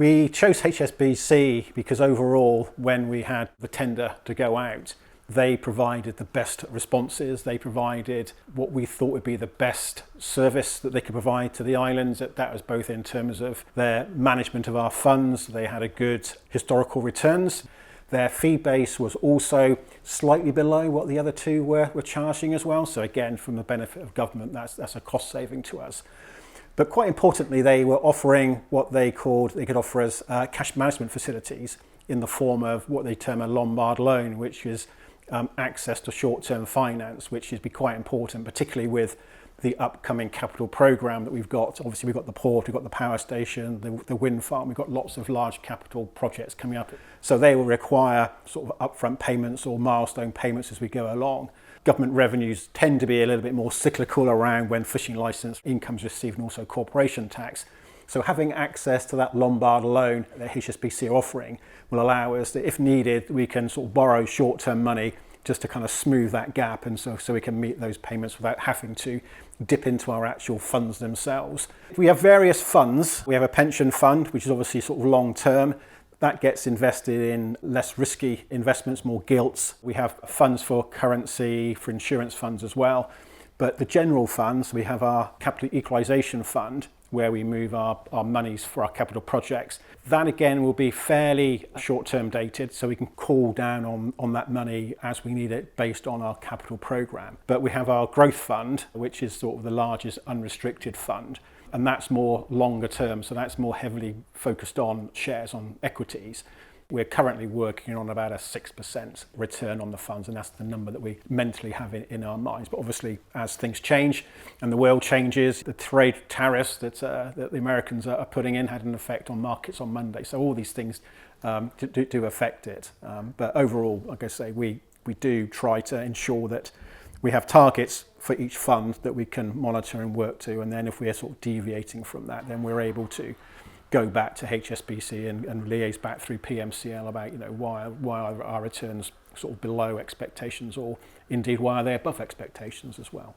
We chose HSBC because overall, when we had the tender to go out, they provided the best responses. They provided what we thought would be the best service that they could provide to the islands. That was both in terms of their management of our funds. They had a good historical returns. Their fee base was also slightly below what the other two were charging as well. So again, from the benefit of government, that's a cost saving to us. But quite importantly, they were offering what they could offer us cash management facilities in the form of what they term a Lombard loan, which is access to short-term finance, which is quite important, particularly with the upcoming capital programme that we've got. Obviously, we've got the port, we've got the power station, the wind farm, we've got lots of large capital projects coming up. So they will require sort of upfront payments or milestone payments as we go along. Government revenues tend to be a little bit more cyclical around when fishing licence income's received and also corporation tax. So having access to that Lombard loan that HSBC are offering will allow us that if needed, we can sort of borrow short-term money just to kind of smooth that gap, and so we can meet those payments without having to dip into our actual funds themselves. We have various funds. We have a pension fund, which is obviously sort of long-term. That gets invested in less risky investments, more gilts. We have funds for currency, for insurance funds as well. But the general funds, we have our capital equalisation fund, where we move our monies for our capital projects. That again will be fairly short-term dated, so we can call down on that money as we need it based on our capital programme. But we have our growth fund, which is sort of the largest unrestricted fund, and that's more longer term, so that's more heavily focused on shares, on equities. We're currently working on about a 6% return on the funds, and that's the number that we mentally have in our minds. But obviously, as things change and the world changes, the trade tariffs that the Americans are putting in had an effect on markets on Monday. So all these things do affect it. But overall, like I say, we do try to ensure that we have targets for each fund that we can monitor and work to. And then if we're sort of deviating from that, then we're able to go back to HSBC and liaise back through PMCL about why are our returns sort of below expectations, or indeed why are they above expectations as well.